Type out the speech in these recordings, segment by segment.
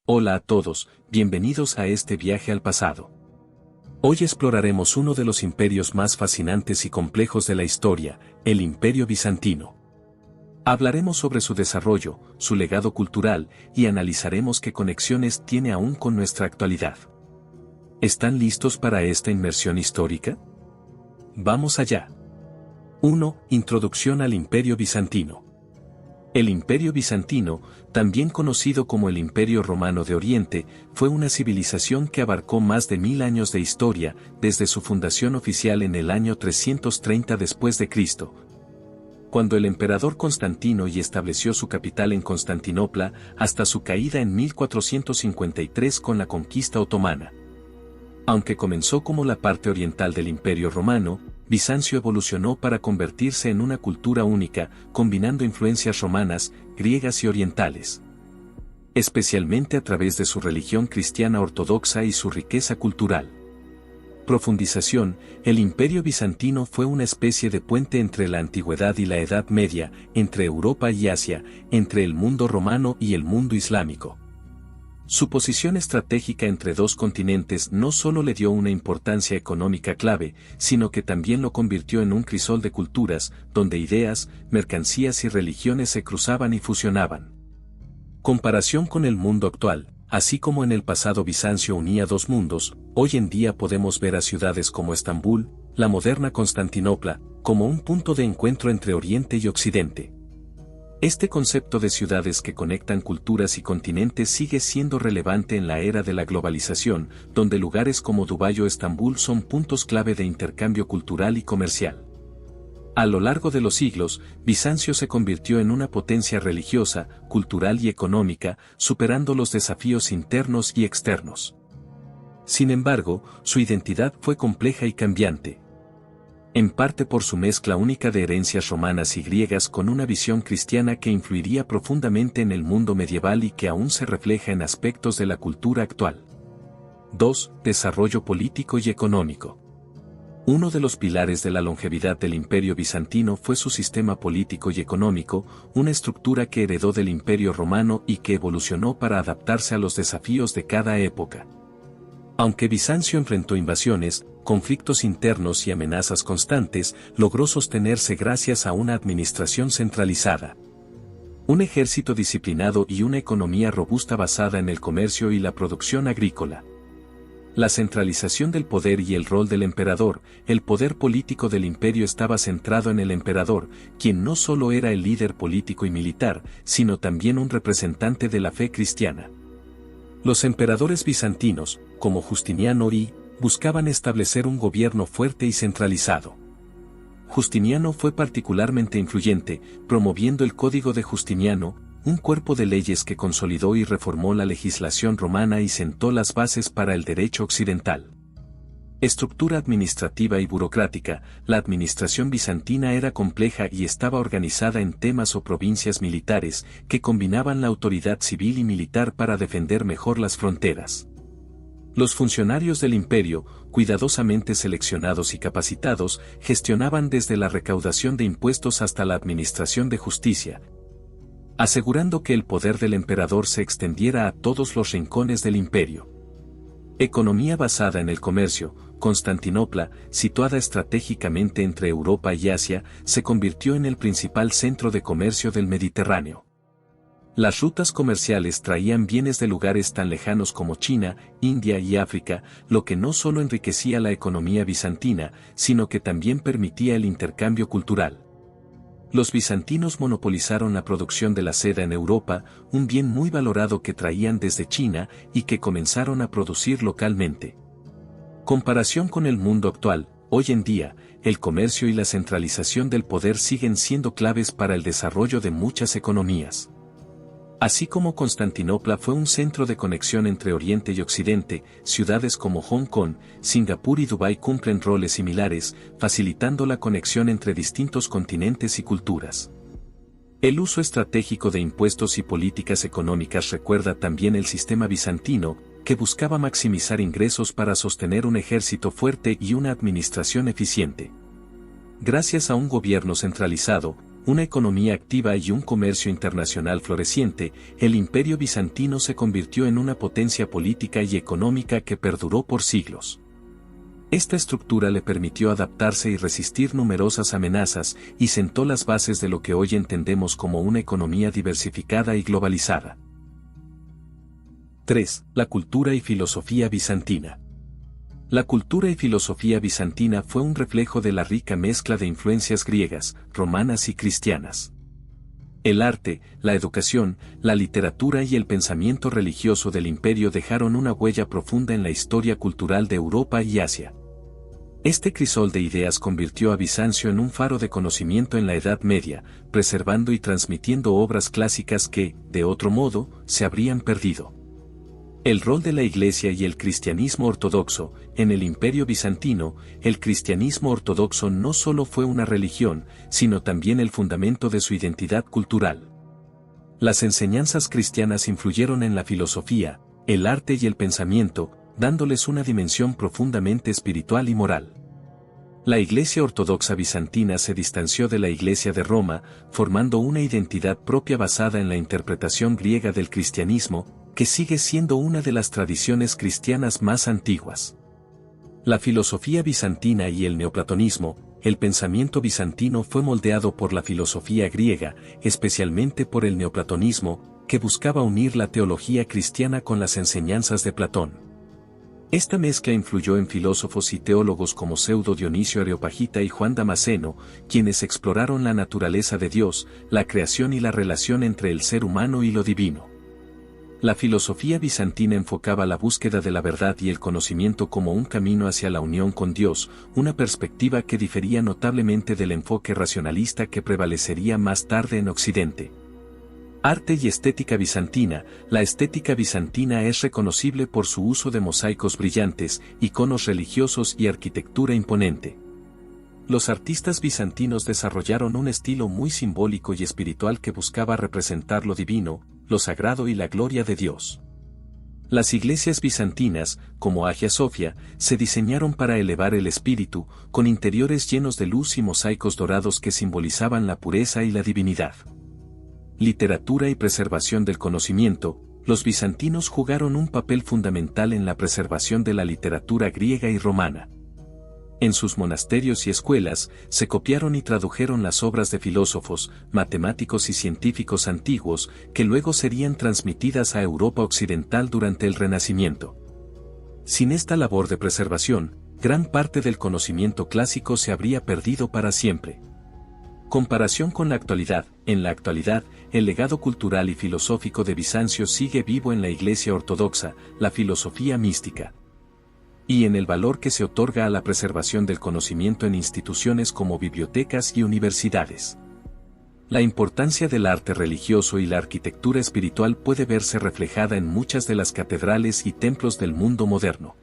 Hola a todos, bienvenidos a este viaje al pasado. Hoy exploraremos uno de los imperios más fascinantes y complejos de la historia, el Imperio Bizantino. Hablaremos sobre su desarrollo, su legado cultural y analizaremos qué conexiones tiene aún con nuestra actualidad. ¿Están listos para esta inmersión histórica? Vamos allá. 1. Introducción al Imperio Bizantino. El Imperio Bizantino, también conocido como el Imperio Romano de Oriente, fue una civilización que abarcó más de 1000 años de historia, desde su fundación oficial en el año 330 después de Cristo, cuando el emperador Constantino estableció su capital en Constantinopla, hasta su caída en 1453 con la conquista otomana. Aunque comenzó como la parte oriental del Imperio Romano, Bizancio evolucionó para convertirse en una cultura única, combinando influencias romanas, griegas y orientales. Especialmente a través de su religión cristiana ortodoxa y su riqueza cultural. Profundización: el Imperio Bizantino fue una especie de puente entre la Antigüedad y la Edad Media, entre Europa y Asia, entre el mundo romano y el mundo islámico. Su posición estratégica entre dos continentes no solo le dio una importancia económica clave, sino que también lo convirtió en un crisol de culturas, donde ideas, mercancías y religiones se cruzaban y fusionaban. Comparación con el mundo actual: así como en el pasado Bizancio unía dos mundos, hoy en día podemos ver a ciudades como Estambul, la moderna Constantinopla, como un punto de encuentro entre Oriente y Occidente. Este concepto de ciudades que conectan culturas y continentes sigue siendo relevante en la era de la globalización, donde lugares como Dubái o Estambul son puntos clave de intercambio cultural y comercial. A lo largo de los siglos, Bizancio se convirtió en una potencia religiosa, cultural y económica, superando los desafíos internos y externos. Sin embargo, su identidad fue compleja y cambiante. En parte por su mezcla única de herencias romanas y griegas con una visión cristiana que influiría profundamente en el mundo medieval y que aún se refleja en aspectos de la cultura actual. 2. Desarrollo político y económico. Uno de los pilares de la longevidad del Imperio Bizantino fue su sistema político y económico, una estructura que heredó del Imperio Romano y que evolucionó para adaptarse a los desafíos de cada época. Aunque Bizancio enfrentó invasiones, conflictos internos y amenazas constantes, logró sostenerse gracias a una administración centralizada, un ejército disciplinado y una economía robusta basada en el comercio y la producción agrícola. La centralización del poder y el rol del emperador: el poder político del imperio estaba centrado en el emperador, quien no solo era el líder político y militar, sino también un representante de la fe cristiana. Los emperadores bizantinos, como Justiniano buscaban establecer un gobierno fuerte y centralizado. Justiniano fue particularmente influyente, promoviendo el Código de Justiniano, un cuerpo de leyes que consolidó y reformó la legislación romana y sentó las bases para el derecho occidental. Estructura administrativa y burocrática: la administración bizantina era compleja y estaba organizada en temas o provincias militares, que combinaban la autoridad civil y militar para defender mejor las fronteras. Los funcionarios del imperio, cuidadosamente seleccionados y capacitados, gestionaban desde la recaudación de impuestos hasta la administración de justicia, asegurando que el poder del emperador se extendiera a todos los rincones del imperio. Economía basada en el comercio: Constantinopla, situada estratégicamente entre Europa y Asia, se convirtió en el principal centro de comercio del Mediterráneo. Las rutas comerciales traían bienes de lugares tan lejanos como China, India y África, lo que no solo enriquecía la economía bizantina, sino que también permitía el intercambio cultural. Los bizantinos monopolizaron la producción de la seda en Europa, un bien muy valorado que traían desde China y que comenzaron a producir localmente. Comparación con el mundo actual: hoy en día, el comercio y la centralización del poder siguen siendo claves para el desarrollo de muchas economías. Así como Constantinopla fue un centro de conexión entre Oriente y Occidente, ciudades como Hong Kong, Singapur y Dubái cumplen roles similares, facilitando la conexión entre distintos continentes y culturas. El uso estratégico de impuestos y políticas económicas recuerda también el sistema bizantino, que buscaba maximizar ingresos para sostener un ejército fuerte y una administración eficiente. Gracias a un gobierno centralizado, una economía activa y un comercio internacional floreciente, el Imperio bizantino se convirtió en una potencia política y económica que perduró por siglos. Esta estructura le permitió adaptarse y resistir numerosas amenazas y sentó las bases de lo que hoy entendemos como una economía diversificada y globalizada. 3. La cultura y filosofía bizantina. La cultura y filosofía bizantina fue un reflejo de la rica mezcla de influencias griegas, romanas y cristianas. El arte, la educación, la literatura y el pensamiento religioso del imperio dejaron una huella profunda en la historia cultural de Europa y Asia. Este crisol de ideas convirtió a Bizancio en un faro de conocimiento en la Edad Media, preservando y transmitiendo obras clásicas que, de otro modo, se habrían perdido. El rol de la Iglesia y el cristianismo ortodoxo. En el Imperio bizantino, el cristianismo ortodoxo no solo fue una religión, sino también el fundamento de su identidad cultural. Las enseñanzas cristianas influyeron en la filosofía, el arte y el pensamiento, dándoles una dimensión profundamente espiritual y moral. La Iglesia ortodoxa bizantina se distanció de la Iglesia de Roma, formando una identidad propia basada en la interpretación griega del cristianismo, que sigue siendo una de las tradiciones cristianas más antiguas. La filosofía bizantina y el neoplatonismo. El pensamiento bizantino fue moldeado por la filosofía griega, especialmente por el neoplatonismo, que buscaba unir la teología cristiana con las enseñanzas de Platón. Esta mezcla influyó en filósofos y teólogos como Pseudo Dionisio Areopagita y Juan Damasceno, quienes exploraron la naturaleza de Dios, la creación y la relación entre el ser humano y lo divino. La filosofía bizantina enfocaba la búsqueda de la verdad y el conocimiento como un camino hacia la unión con Dios, una perspectiva que difería notablemente del enfoque racionalista que prevalecería más tarde en Occidente. Arte y estética bizantina. La estética bizantina es reconocible por su uso de mosaicos brillantes, iconos religiosos y arquitectura imponente. Los artistas bizantinos desarrollaron un estilo muy simbólico y espiritual que buscaba representar lo divino, lo sagrado y la gloria de Dios. Las iglesias bizantinas, como Hagia Sophia, se diseñaron para elevar el espíritu, con interiores llenos de luz y mosaicos dorados que simbolizaban la pureza y la divinidad. Literatura y preservación del conocimiento. Los bizantinos jugaron un papel fundamental en la preservación de la literatura griega y romana. En sus monasterios y escuelas, se copiaron y tradujeron las obras de filósofos, matemáticos y científicos antiguos, que luego serían transmitidas a Europa occidental durante el Renacimiento. Sin esta labor de preservación, gran parte del conocimiento clásico se habría perdido para siempre. Comparación con la actualidad. En la actualidad, el legado cultural y filosófico de Bizancio sigue vivo en la Iglesia ortodoxa, la filosofía mística, y en el valor que se otorga a la preservación del conocimiento en instituciones como bibliotecas y universidades. La importancia del arte religioso y la arquitectura espiritual puede verse reflejada en muchas de las catedrales y templos del mundo moderno.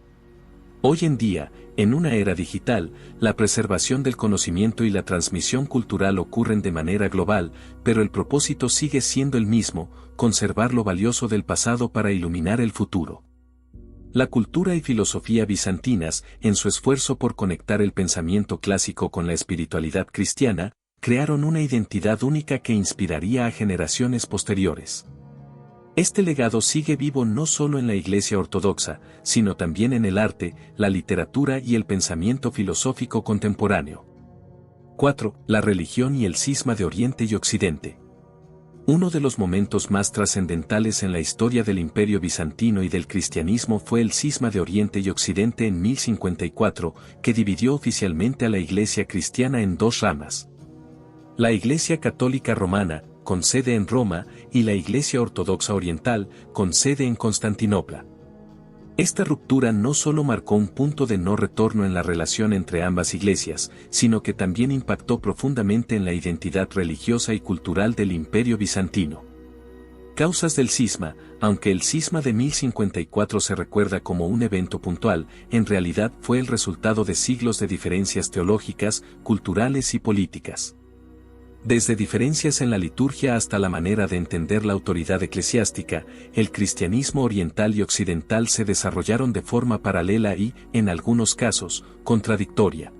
Hoy en día, en una era digital, la preservación del conocimiento y la transmisión cultural ocurren de manera global, pero el propósito sigue siendo el mismo: conservar lo valioso del pasado para iluminar el futuro. La cultura y filosofía bizantinas, en su esfuerzo por conectar el pensamiento clásico con la espiritualidad cristiana, crearon una identidad única que inspiraría a generaciones posteriores. Este legado sigue vivo no solo en la Iglesia ortodoxa, sino también en el arte, la literatura y el pensamiento filosófico contemporáneo. 4. La religión y el cisma de Oriente y Occidente. Uno de los momentos más trascendentales en la historia del Imperio bizantino y del cristianismo fue el cisma de Oriente y Occidente en 1054, que dividió oficialmente a la Iglesia cristiana en dos ramas: la Iglesia católica romana, con sede en Roma, y la Iglesia ortodoxa oriental, con sede en Constantinopla. Esta ruptura no solo marcó un punto de no retorno en la relación entre ambas iglesias, sino que también impactó profundamente en la identidad religiosa y cultural del Imperio bizantino. Causas del cisma. Aunque el cisma de 1054 se recuerda como un evento puntual, en realidad fue el resultado de siglos de diferencias teológicas, culturales y políticas. Desde diferencias en la liturgia hasta la manera de entender la autoridad eclesiástica, el cristianismo oriental y occidental se desarrollaron de forma paralela y, en algunos casos, contradictoria.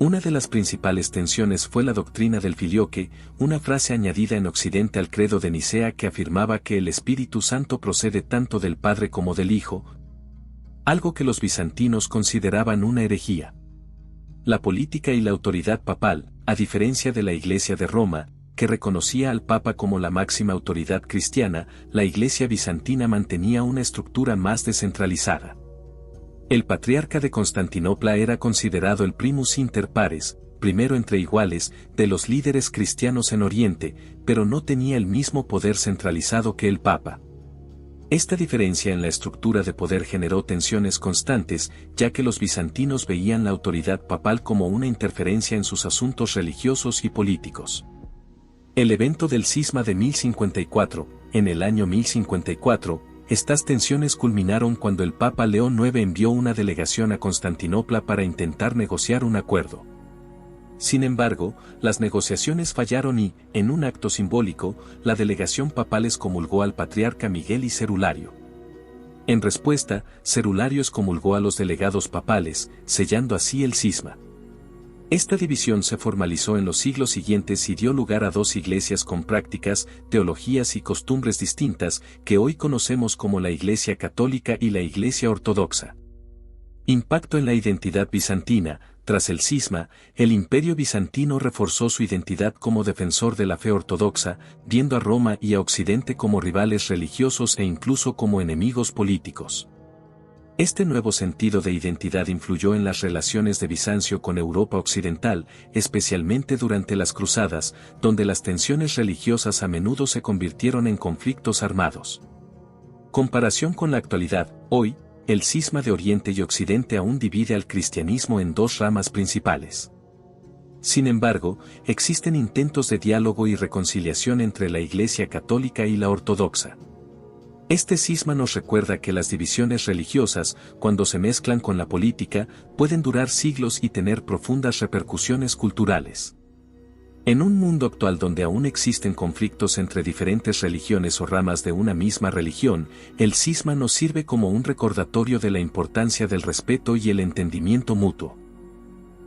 Una de las principales tensiones fue la doctrina del filioque, una frase añadida en Occidente al credo de Nicea que afirmaba que el Espíritu Santo procede tanto del Padre como del Hijo, algo que los bizantinos consideraban una herejía. La política y la autoridad papal, a diferencia de la Iglesia de Roma, que reconocía al Papa como la máxima autoridad cristiana, la Iglesia bizantina mantenía una estructura más descentralizada. El patriarca de Constantinopla era considerado el primus inter pares, primero entre iguales, de los líderes cristianos en Oriente, pero no tenía el mismo poder centralizado que el Papa. Esta diferencia en la estructura de poder generó tensiones constantes, ya que los bizantinos veían la autoridad papal como una interferencia en sus asuntos religiosos y políticos. El evento del cisma de 1054, en el año 1054, estas tensiones culminaron cuando el Papa León IX envió una delegación a Constantinopla para intentar negociar un acuerdo. Sin embargo, las negociaciones fallaron y, en un acto simbólico, la delegación papal excomulgó al patriarca Miguel y Cerulario. En respuesta, Cerulario excomulgó a los delegados papales, sellando así el cisma. Esta división se formalizó en los siglos siguientes y dio lugar a dos iglesias con prácticas, teologías y costumbres distintas, que hoy conocemos como la Iglesia Católica y la Iglesia Ortodoxa. Impacto en la identidad bizantina. Tras el cisma, el Imperio bizantino reforzó su identidad como defensor de la fe ortodoxa, viendo a Roma y a Occidente como rivales religiosos e incluso como enemigos políticos. Este nuevo sentido de identidad influyó en las relaciones de Bizancio con Europa occidental, especialmente durante las Cruzadas, donde las tensiones religiosas a menudo se convirtieron en conflictos armados. Comparación con la actualidad, hoy, el cisma de Oriente y Occidente aún divide al cristianismo en dos ramas principales. Sin embargo, existen intentos de diálogo y reconciliación entre la Iglesia Católica y la Ortodoxa. Este cisma nos recuerda que las divisiones religiosas, cuando se mezclan con la política, pueden durar siglos y tener profundas repercusiones culturales. En un mundo actual donde aún existen conflictos entre diferentes religiones o ramas de una misma religión, el cisma nos sirve como un recordatorio de la importancia del respeto y el entendimiento mutuo.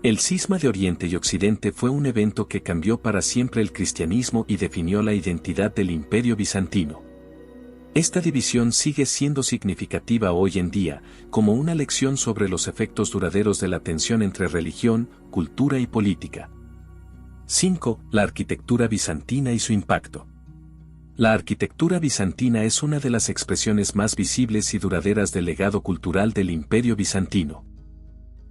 El cisma de Oriente y Occidente fue un evento que cambió para siempre el cristianismo y definió la identidad del Imperio bizantino. Esta división sigue siendo significativa hoy en día, como una lección sobre los efectos duraderos de la tensión entre religión, cultura y política. 5. La arquitectura bizantina y su impacto. La arquitectura bizantina es una de las expresiones más visibles y duraderas del legado cultural del Imperio bizantino.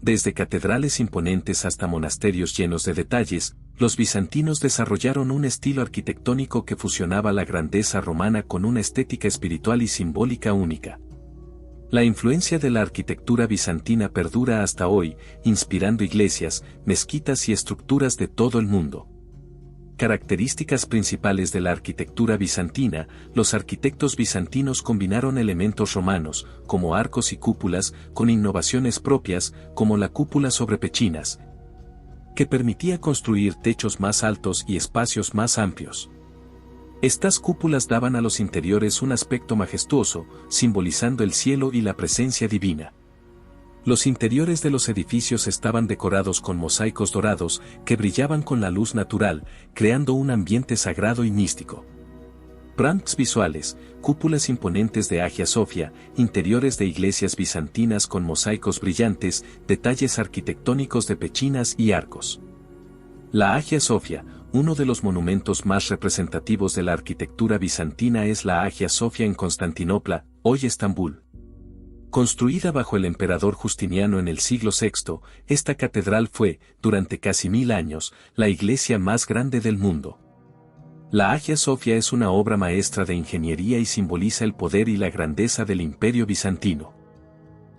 Desde catedrales imponentes hasta monasterios llenos de detalles, los bizantinos desarrollaron un estilo arquitectónico que fusionaba la grandeza romana con una estética espiritual y simbólica única. La influencia de la arquitectura bizantina perdura hasta hoy, inspirando iglesias, mezquitas y estructuras de todo el mundo. Características principales de la arquitectura bizantina: los arquitectos bizantinos combinaron elementos romanos, como arcos y cúpulas, con innovaciones propias, como la cúpula sobre pechinas, que permitía construir techos más altos y espacios más amplios. Estas cúpulas daban a los interiores un aspecto majestuoso, simbolizando el cielo y la presencia divina. Los interiores de los edificios estaban decorados con mosaicos dorados que brillaban con la luz natural, creando un ambiente sagrado y místico. Pranks visuales: cúpulas imponentes de Hagia Sophia, interiores de iglesias bizantinas con mosaicos brillantes, detalles arquitectónicos de pechinas y arcos. La Hagia Sophia, uno de los monumentos más representativos de la arquitectura bizantina, es la Hagia Sophia en Constantinopla, hoy Estambul. Construida bajo el emperador Justiniano en el siglo VI, esta catedral fue, durante casi 1000 años, la iglesia más grande del mundo. La Hagia Sophia es una obra maestra de ingeniería y simboliza el poder y la grandeza del Imperio bizantino.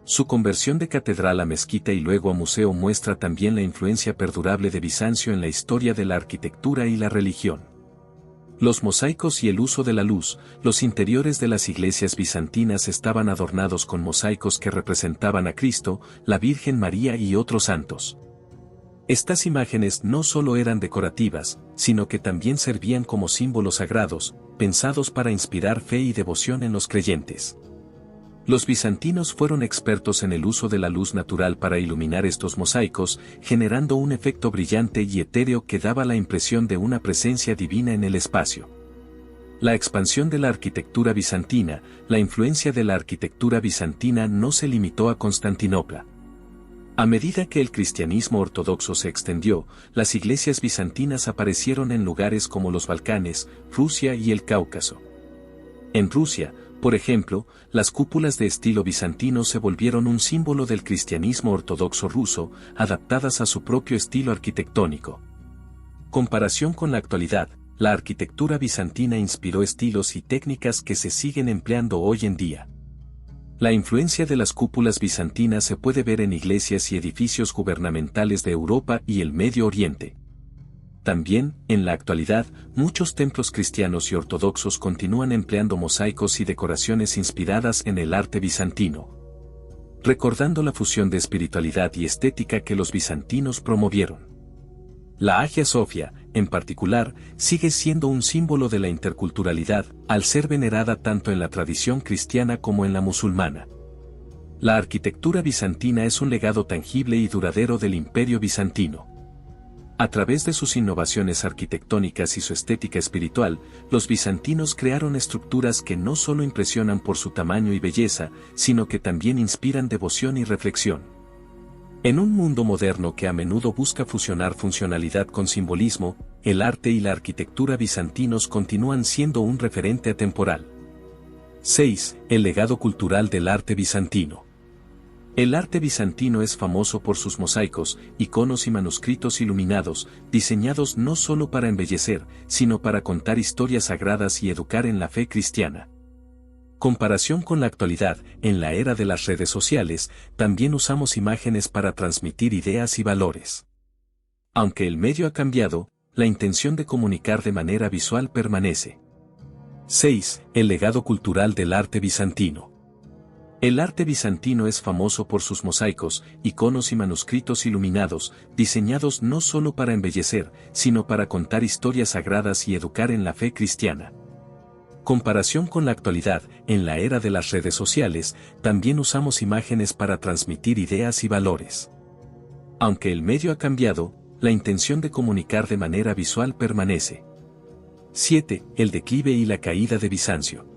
Su conversión de catedral a mezquita y luego a museo muestra también la influencia perdurable de Bizancio en la historia de la arquitectura y la religión. Los mosaicos y el uso de la luz: los interiores de las iglesias bizantinas estaban adornados con mosaicos que representaban a Cristo, la Virgen María y otros santos. Estas imágenes no solo eran decorativas, sino que también servían como símbolos sagrados, pensados para inspirar fe y devoción en los creyentes. Los bizantinos fueron expertos en el uso de la luz natural para iluminar estos mosaicos, generando un efecto brillante y etéreo que daba la impresión de una presencia divina en el espacio. La expansión de la arquitectura bizantina. La influencia de la arquitectura bizantina no se limitó a Constantinopla. A medida que el cristianismo ortodoxo se extendió, las iglesias bizantinas aparecieron en lugares como los Balcanes, Rusia y el Cáucaso. En Rusia, por ejemplo, las cúpulas de estilo bizantino se volvieron un símbolo del cristianismo ortodoxo ruso, adaptadas a su propio estilo arquitectónico. Comparación con la actualidad. La arquitectura bizantina inspiró estilos y técnicas que se siguen empleando hoy en día. La influencia de las cúpulas bizantinas se puede ver en iglesias y edificios gubernamentales de Europa y el Medio Oriente. También, en la actualidad, muchos templos cristianos y ortodoxos continúan empleando mosaicos y decoraciones inspiradas en el arte bizantino, recordando la fusión de espiritualidad y estética que los bizantinos promovieron. La Hagia Sofia, en particular, sigue siendo un símbolo de la interculturalidad, al ser venerada tanto en la tradición cristiana como en la musulmana. La arquitectura bizantina es un legado tangible y duradero del Imperio bizantino. A través de sus innovaciones arquitectónicas y su estética espiritual, los bizantinos crearon estructuras que no solo impresionan por su tamaño y belleza, sino que también inspiran devoción y reflexión. En un mundo moderno que a menudo busca fusionar funcionalidad con simbolismo, el arte y la arquitectura bizantinos continúan siendo un referente atemporal. 6. El legado cultural del arte bizantino. El arte bizantino es famoso por sus mosaicos, iconos y manuscritos iluminados, diseñados no solo para embellecer, sino para contar historias sagradas y educar en la fe cristiana. Comparación con la actualidad. En la era de las redes sociales, también usamos imágenes para transmitir ideas y valores. Aunque el medio ha cambiado, la intención de comunicar de manera visual permanece. 6. El legado cultural del arte bizantino. El arte bizantino es famoso por sus mosaicos, iconos y manuscritos iluminados, diseñados no solo para embellecer, sino para contar historias sagradas y educar en la fe cristiana. Comparación con la actualidad. En la era de las redes sociales, también usamos imágenes para transmitir ideas y valores. Aunque el medio ha cambiado, la intención de comunicar de manera visual permanece. 7. El declive y la caída de Bizancio.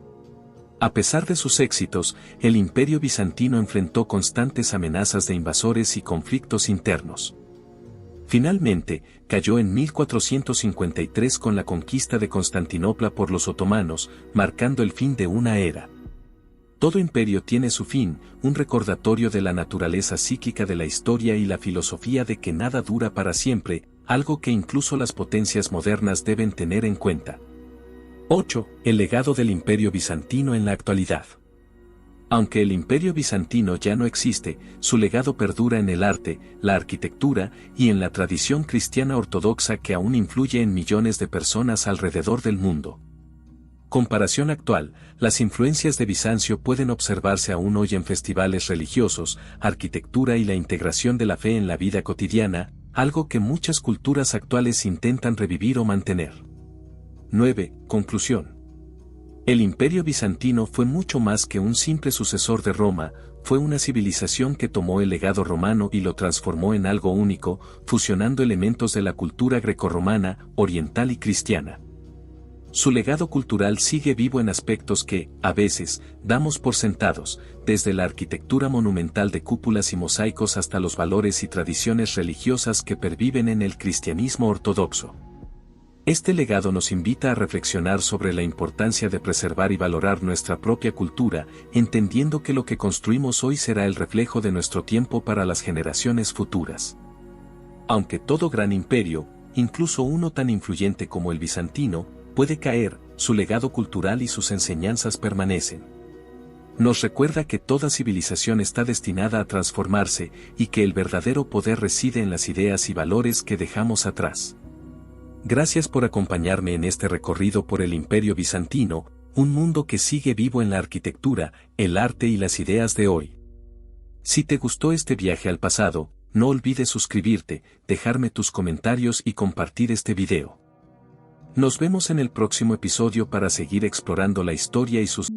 A pesar de sus éxitos, el Imperio bizantino enfrentó constantes amenazas de invasores y conflictos internos. Finalmente, cayó en 1453 con la conquista de Constantinopla por los otomanos, marcando el fin de una era. Todo imperio tiene su fin, un recordatorio de la naturaleza cíclica de la historia y la filosofía de que nada dura para siempre, algo que incluso las potencias modernas deben tener en cuenta. 8. El legado del Imperio bizantino en la actualidad. Aunque el Imperio bizantino ya no existe, su legado perdura en el arte, la arquitectura y en la tradición cristiana ortodoxa que aún influye en millones de personas alrededor del mundo. Comparación actual. Las influencias de Bizancio pueden observarse aún hoy en festivales religiosos, arquitectura y la integración de la fe en la vida cotidiana, algo que muchas culturas actuales intentan revivir o mantener. 9. Conclusión. El Imperio bizantino fue mucho más que un simple sucesor de Roma, fue una civilización que tomó el legado romano y lo transformó en algo único, fusionando elementos de la cultura grecorromana, oriental y cristiana. Su legado cultural sigue vivo en aspectos que, a veces, damos por sentados, desde la arquitectura monumental de cúpulas y mosaicos hasta los valores y tradiciones religiosas que perviven en el cristianismo ortodoxo. Este legado nos invita a reflexionar sobre la importancia de preservar y valorar nuestra propia cultura, entendiendo que lo que construimos hoy será el reflejo de nuestro tiempo para las generaciones futuras. Aunque todo gran imperio, incluso uno tan influyente como el bizantino, puede caer, su legado cultural y sus enseñanzas permanecen. Nos recuerda que toda civilización está destinada a transformarse y que el verdadero poder reside en las ideas y valores que dejamos atrás. Gracias por acompañarme en este recorrido por el Imperio bizantino, un mundo que sigue vivo en la arquitectura, el arte y las ideas de hoy. Si te gustó este viaje al pasado, no olvides suscribirte, dejarme tus comentarios y compartir este video. Nos vemos en el próximo episodio para seguir explorando la historia y sus